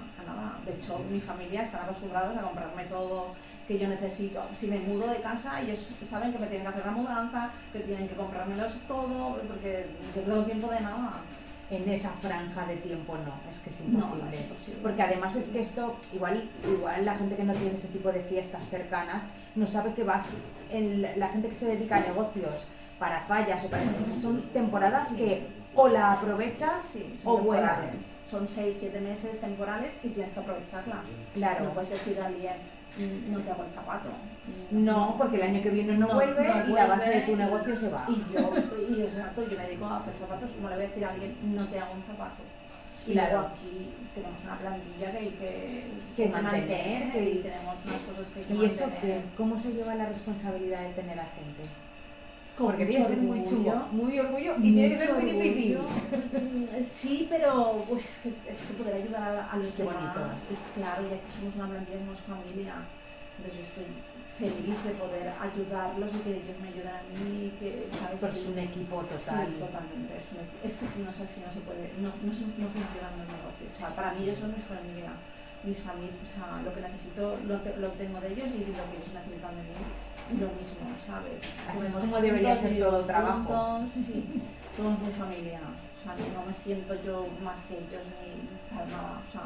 De hecho, mi familia están acostumbrados a comprarme todo que yo necesito. Si me mudo de casa, ellos saben que me tienen que hacer la mudanza, que tienen que comprármelos todo, porque yo no tengo tiempo de nada. En esa franja de tiempo no, es que es No, imposible. no es imposible. Porque además es que esto, igual la gente que no tiene ese tipo de fiestas cercanas, no sabe que la gente que se dedica a negocios para fallas o para cosas son temporadas Sí. que o la aprovechas Sí, o son vuelas. temporales. Son 6-7 meses temporales y tienes que aprovecharla. Claro. No puedes decir a alguien, no te hago el zapato. No, porque el año que viene no vuelve y la base de tu negocio se va. Exacto, yo me dedico a hacer zapatos, como le voy a decir a alguien, no te hago un zapato. Y Claro. luego aquí tenemos una plantilla que hay Que mantener, y tenemos unas cosas que hay que ¿Y eso mantener. cómo se lleva la responsabilidad de tener a gente? Con Porque tiene que ser muy orgullo. chungo, muy orgullo y tiene que ser muy Mucho difícil. orgullo. Sí, pero pues, es que poder ayudar a los Qué demás bonito. es claro, ya que somos una plantilla, somos familia. Entonces yo estoy feliz de poder ayudarlos y que ellos me ayuden a mí, que sabes Pues que- es un equipo total. Sí, totalmente. Es que si no es así no se puede, no funcionan los negocios. O sea, para mí ellos son mi familia, o sea, lo que necesito lo tengo de ellos y lo que ellos necesitan de mí. Lo mismo, ¿sabes? Así es Comemos como debería juntos, ser vivimos todo trabajo. juntos, sí, somos muy familia. O sea, no me siento yo más que ellos ni para nada. O sea,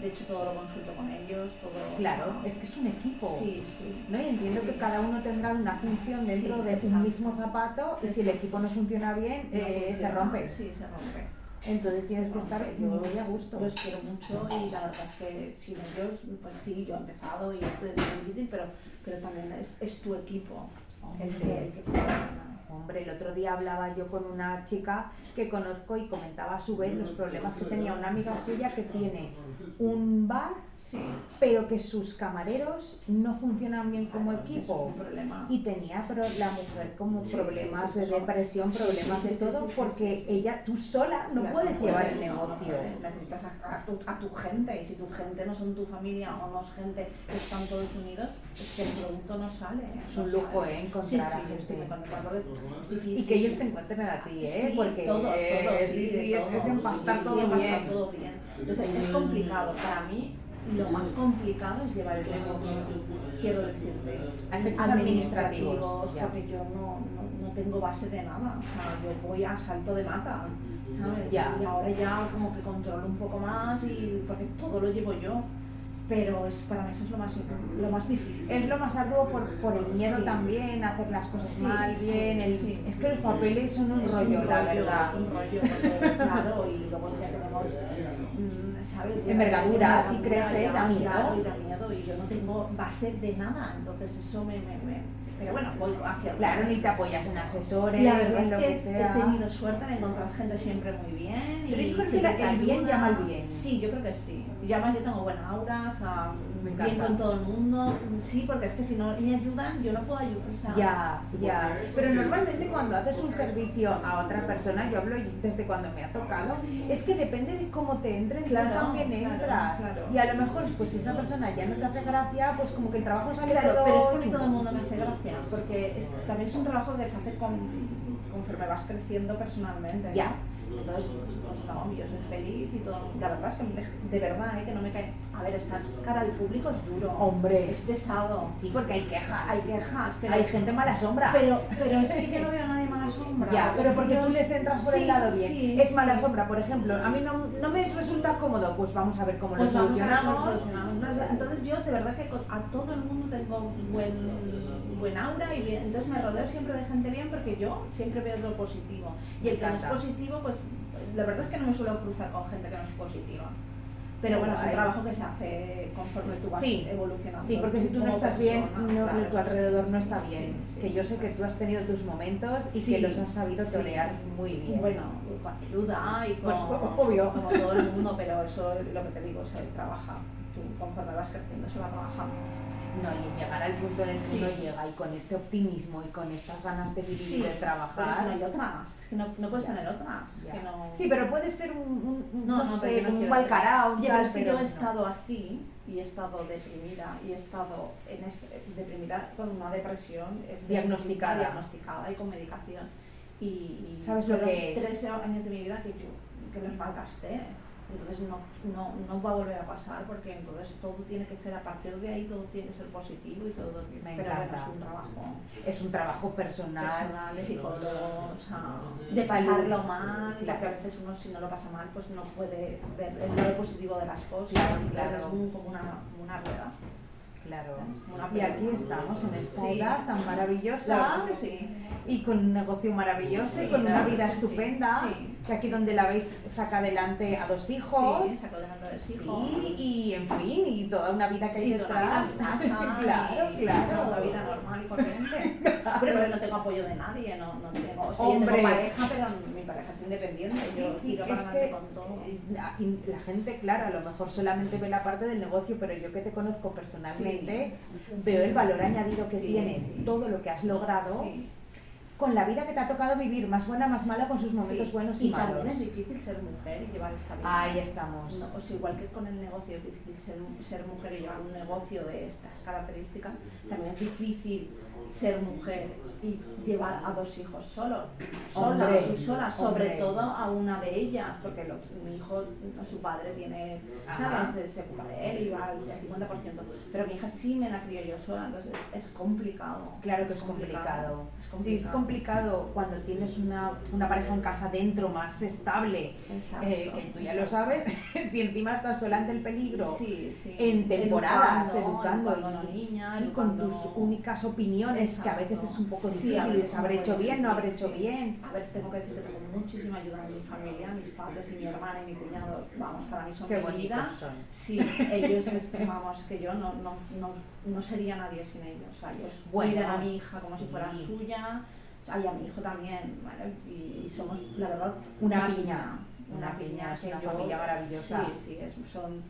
de hecho todo lo consulto con ellos, todo. Claro, o sea, es que es un equipo. Sí, sí. ¿No? Y entiendo Sí. que cada uno tendrá una función dentro Sí, de un exacto. mismo zapato y si el equipo no funciona bien, No se funciona. rompe. Sí, se rompe. Entonces tienes que estar muy a gusto. Los quiero mucho y la verdad es que sin ellos, pues sí, yo he empezado y esto es muy difícil, pero también es tu equipo el que funciona. Hombre, el otro día hablaba yo con una chica que conozco y comentaba a su vez los problemas que tenía una amiga suya que tiene un bar Sí. pero que sus camareros no funcionan bien como Claro, equipo. eso es un problema. Y tenía la mujer como Sí, problemas sí, sí, de sí. depresión, problemas Sí, de sí, sí, todo, sí, sí, porque sí, sí. ella, tú sola, no Claro, puedes llevar el no, negocio. necesitas a tu gente, y si tu gente no son tu familia o no es gente que está en Estados Unidos, es que el producto no sale. Es no un lujo, sale. encontrar sí, a sí, gente. estoy muy contenta. Entonces, es difícil. Y que ellos te encuentren a ti, Sí, porque todos, sí, de es todos. empastar Sí, todo empastar bien. todo bien. Entonces, es complicado. Para mí, lo más complicado es llevar el negocio, quiero decirte. A efectos administrativos, ya. Porque yo no tengo base de nada. O sea, yo voy a salto de mata, ¿sabes? Ya. Y ahora ya como que controlo un poco más, porque todo lo llevo yo. Pero para mí eso es lo más difícil. Es lo más arduo por el miedo Sí. también, hacer las cosas Sí, mal, sí, bien. sí. Es que los papeles son un Es rollo, la verdad. Es un rollo, porque, claro, y luego ya tenemos, ¿sabes? Ya Envergadura, si envergadura, crece, ya, da miedo. claro, y da miedo, y yo no tengo base de nada, entonces eso pero bueno, voy hacia el Claro, ni te apoyas en asesores, La verdad en es lo que que sea. he tenido suerte de encontrar gente siempre muy bien. Pero yo creo que siempre te el bien ayuda. llama al bien. Sí, yo creo que sí. Y además yo tengo buena aura, o sea, Me bien encanta. con todo el mundo. Sí, porque es que si no me ayudan, yo no puedo ayudar. O sea, Ya. Pero normalmente cuando haces un servicio a otra persona, yo hablo desde cuando me ha tocado, es que depende de cómo te entren, Claro, tú también claro, entras. claro. Y a lo mejor, pues si esa persona ya no te hace gracia, pues como que el trabajo sale Claro, todo pero es que a mí chungo. todo el mundo me hace gracia, porque también es un trabajo que se hace conforme vas creciendo personalmente. ¿no? Ya. Entonces, pues no, yo soy feliz y todo. La verdad es que de verdad, que no me cae. A ver, estar cara al público es duro. Hombre. Es pesado. Sí, porque hay quejas. Hay quejas, pero. Hay gente mala sombra. Pero es que yo no veo a nadie mala sombra. Ya, pero Es que porque yo- tú les entras por Sí, el lado bien. sí, Es mala sí. sombra, por ejemplo. A mí no me resulta cómodo, pues vamos a ver cómo Pues lo vamos a ver cómo solucionamos. lo solucionamos. Entonces yo de verdad que a todo el mundo tengo buen aura y bien. Entonces me rodeo siempre de gente bien porque yo siempre veo lo positivo. Y el que no es encanta. positivo, pues la verdad es que no me suelo cruzar con gente que no es positiva. Pero bueno, es un Guay. trabajo que se hace conforme tú vas Sí, evolucionando. Sí, porque si tú no como estás bien, persona, no, claro. tu alrededor no está bien. Sí, sí. Que yo sé que tú has tenido tus momentos y Sí, que los has sabido sí. torear muy bien. Bueno, con ayuda y con, Pues, obvio. como todo el mundo, pero eso es lo que te digo, se trabaja. Tú conforme vas creciendo se va trabajando. No, y llegar al punto en el que Sí. uno llega y con este optimismo y con estas ganas de vivir y de pero es que trabajar. no hay otra, es que no puedes tener otra. Es Ya. que no... Sí, pero puede ser No, no sé, pero yo no un quiero balcará, un ser. Ya, tal, pero es que yo he no. estado así y he estado deprimida y he estado deprimida con una depresión diagnosticada y con medicación. Y ¿Sabes lo fueron que es? 13 años de mi vida que los malgasté. Entonces no va a volver a pasar porque entonces todo tiene que ser a partir de ahí, todo tiene que ser positivo y todo tiene. Me Pero encanta. bueno, es un trabajo Es un trabajo personal. personal, de psicólogo, o sea, De de salud. pasarlo mal, Claro. porque a veces uno si no lo pasa mal pues no puede ver el lado positivo de las cosas, Claro, y claro. es como una rueda. Claro. Como una Y aquí pelota. estamos en esta Sí. edad tan La maravillosa verdad que sí. y con un negocio maravilloso y Sí, con la una verdad vida es que sí. estupenda. Sí. Que aquí donde la veis saca adelante a 2 hijos. Sí, sacó delante de los hijos. Sí, y en fin, y toda una vida que hay Y toda la vida detrás. en casa, Claro, y claro. una vida normal y corriente. Pero no tengo apoyo de nadie, no tengo, sí, Hombre. tengo pareja, pero mi pareja es independiente, Sí, yo sí, tiro es para adelante que con todo. la gente, claro, a lo mejor solamente ve la parte del negocio, pero yo que te conozco personalmente, veo el valor añadido que Sí, tienes, sí. todo lo que has logrado, Sí. con la vida que te ha tocado vivir, más buena, más mala, con sus momentos Sí, buenos y malos. también es difícil ser mujer y llevar esta vida. Ahí estamos. No, o sea, igual que con el negocio es difícil ser mujer y llevar un negocio de estas características, también es difícil ser mujer y llevar a 2 hijos sola, Hombre, tú sola, sobre hombre. todo a una de ellas, porque mi hijo, su padre tiene, Ajá. ¿sabes? Se ocupa de él y va al 50%, pero mi hija sí me la crió yo sola, entonces es complicado. Claro que es complicado. Es Sí, es complicado cuando tienes una pareja en casa dentro más estable, Exacto, que tú ya lo sabes, si encima estás sola ante el peligro, Sí, sí. en temporadas, educando a la niña, y con educando- tus únicas opiniones, que a veces Exacto. es un poco Sí, difícil, a veces habré es hecho muy bien, no habré difícil, hecho sí. bien. A ver, tengo que decir que tengo muchísima ayuda de mi familia, mis padres y mi hermana y mi cuñado, vamos, para mí son Qué mi bonitos vida. son. Sí, ellos, vamos, que yo no sería nadie sin ellos. O sea, ellos Bueno, cuidan a mi hija como si fuera sí. suya, o sea, y a mi hijo también, ¿vale? Y somos, la verdad, Una piña. Una piña, es que una familia maravillosa. Sí, sí, son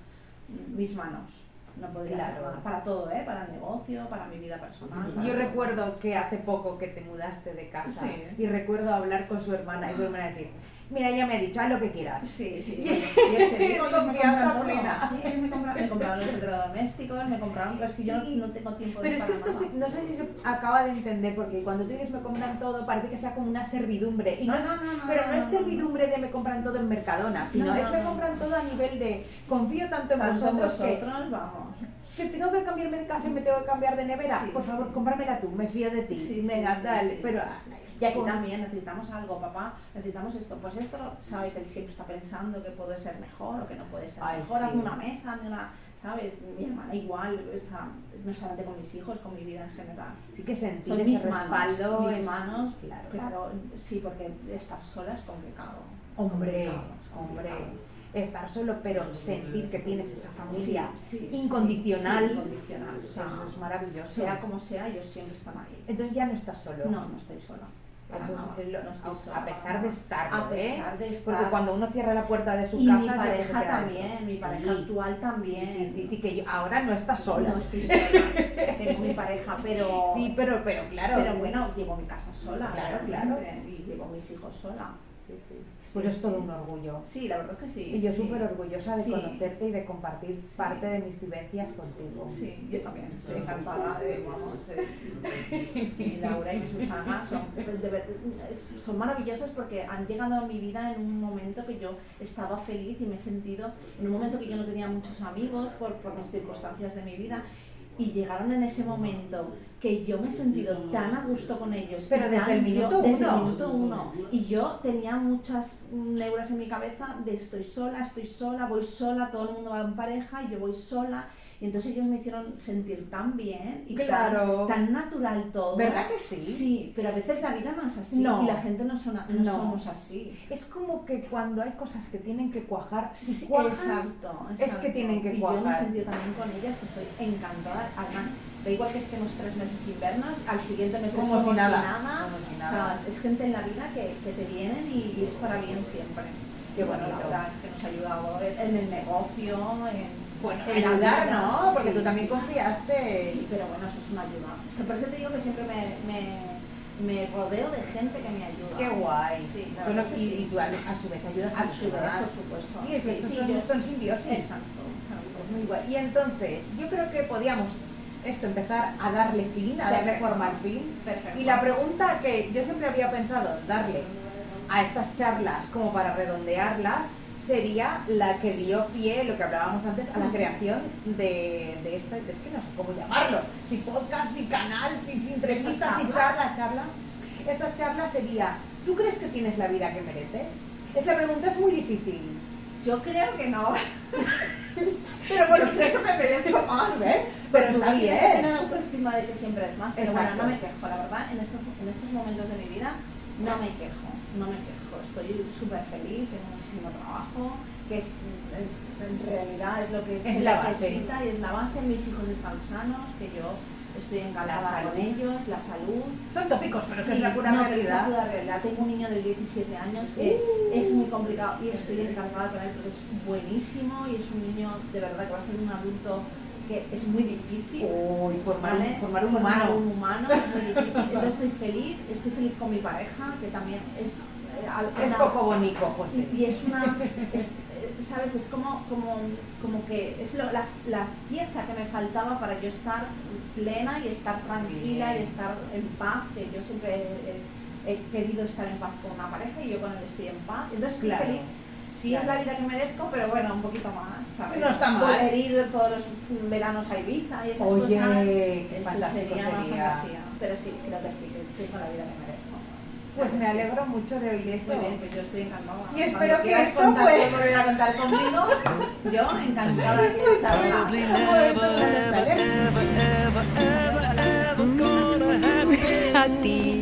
mis manos. No podría Claro. hacer nada. Para todo, para el negocio, para mi vida personal. para Yo todo. recuerdo que hace poco que te mudaste de casa Sí. y recuerdo hablar con su hermana y su hermana decir, mira, ella me ha dicho, haz lo que quieras. Sí, sí. Y- Y es que digo, ellos me Confianza compran plena. todo. Sí, ellos me compraron los electrodomésticos, me compraron... Es que yo Sí. no tengo tiempo de Pero es que para esto nada. no sé si se acaba de entender, porque cuando tú dices me compran todo, parece que sea como una servidumbre. Y No, es- no, no, no, pero no es no. servidumbre de me compran todo en Mercadona, sino No, es no, me no. compran todo a nivel de confío tanto en Tanto vosotros, vosotros, vamos. que tengo que cambiarme de casa y me tengo que cambiar de nevera. Sí, Por favor, sí. cómpramela tú, me fío de ti. Sí, Venga, sí, dale. sí, Pero sí. Y aquí también necesitamos algo, papá, necesitamos esto. Pues esto, ¿sabes? Él siempre está pensando que puede ser mejor o que no puede ser Ay, mejor. sí. Hazme una mesa, hazme una... ¿Sabes? Mi hermana igual, o sea, no solamente con mis hijos, con mi vida en general. sí que sentir Son ese mis respaldo manos, mis es- manos, Claro. claro, sí, porque estar sola es complicado. Hombre, Es complicado. estar solo, pero sentir que tienes esa familia Sí, sí, incondicional, sí, incondicional, o sea, es maravilloso. sea como sea, ellos siempre están ahí. Entonces ya no estás solo. No, no estoy sola. Para Eso nada, es lo- no estoy sola, a pesar para de nada. estar, A pesar de estar. Porque cuando uno cierra la puerta de su Y casa, mi es lo que se pareja queda también, dentro. mi pareja Sí. actual también. Sí, sí, sí, que ahora no estás sola. No estoy sola, tengo mi pareja, pero... Sí, pero claro. Pero bueno, llevo mi casa sola, Claro, realmente, y llevo mis hijos sola. Sí, sí. Pues es todo un orgullo. Sí, la verdad que sí. Y yo sí. súper orgullosa de Sí. conocerte y de compartir parte de mis vivencias contigo. Sí, yo también, estoy encantada de, vamos, y Laura y Susana son maravillosas porque han llegado a mi vida en un momento que yo estaba feliz y me he sentido, en un momento que yo no tenía muchos amigos por mis circunstancias de mi vida, y llegaron en ese momento que yo me he sentido tan a gusto con ellos. Pero y desde tan el minuto yo- desde uno. el minuto uno. Y yo tenía muchas neuras en mi cabeza de estoy sola, voy sola, todo el mundo va en pareja y yo voy sola. Y entonces ellos me hicieron sentir tan bien y Claro. tan natural todo. ¿Verdad que sí? Sí, pero a veces la vida no es así No. y la gente no No. somos así. Es como que cuando hay cosas que tienen que cuajar, si Sí, cuajan, exacto, es que exacto. tienen que y yo me he cuajar. sentido también con ellas, que estoy encantada. Además, da igual que estemos 3 meses invernos, al siguiente mes es Como si nada. Como si O nada. sea, es gente en la vida que te vienen y es para bien siempre. Qué Y bueno, bonito. la verdad es que nos ha ayudado en el negocio, Bueno, en la ayudar, vida. ¿no? Porque Sí, tú también sí. confiaste. Sí, pero bueno, eso es una ayuda. O sea, por eso te digo que siempre me rodeo de gente que me ayuda. Qué guay. Sí, la Bueno, verdad que y, sí. y tú a su vez ayudas a A los su vez, demás. por supuesto. Sí, es que estos Sí, son, yo- son simbiosis. Exacto. Pues muy guay. Y entonces, yo creo que podíamos empezar a darle fin, a darle Perfecto. forma al fin. Perfecto. Y la pregunta que yo siempre había pensado darle a estas charlas como para redondearlas sería la que dio pie, lo que hablábamos antes, a la creación de esta, es que no sé cómo llamarlo, si podcast, si canal, si entrevistas, si charla. Esta charla sería, ¿tú crees que tienes la vida que mereces? Esa pregunta es muy difícil. Yo creo que no. Pero bueno, creo que me merezco más, ¿ves? Pero está Tienes que bien. tener autoestima de que siempre es más. Pero bueno, Exacto. no me quejo, la verdad, en estos momentos de mi vida no me quejo. Estoy súper feliz, tengo muchísimo trabajo, que en realidad es lo que Es se la base. necesita y es la base. Mis hijos están sanos, que yo estoy encantada La con salud. ellos, la salud. Son tópicos, pero que Sí, es la pura no, pero es realidad. la pura realidad. Tengo un niño de 17 años que es muy complicado y estoy encantada con él porque es buenísimo y es un niño de verdad que va a ser un adulto que es muy difícil. Uy, formar ¿vale? un humano. Un humano es muy difícil. Entonces estoy feliz con mi pareja, que también es... Es poco bonito, José. Y es una... ¿sabes? Es como que es la pieza que me faltaba para yo estar plena y estar tranquila y estar en paz, que yo siempre he querido estar en paz con una pareja y yo con él estoy en paz. Entonces estoy Claro. feliz. Sí, es la vida que merezco, pero bueno, un poquito más, ¿sabes? No está mal. Poder ir todos los veranos a Ibiza y esas Oye, cosas. qué Eso fantástico sería una sería. fantasía. Pero sí, creo que sí, que estoy con la vida que merezco. Pues me alegro mucho de oír eso. Muy bien, pues yo estoy encantada. Y espero Cuando que quieras esto contar, pues- volver a contar conmigo, yo encantada de Pues saberla. Probably never, ever, ever, ever, ever, ever gonna happen. A ti.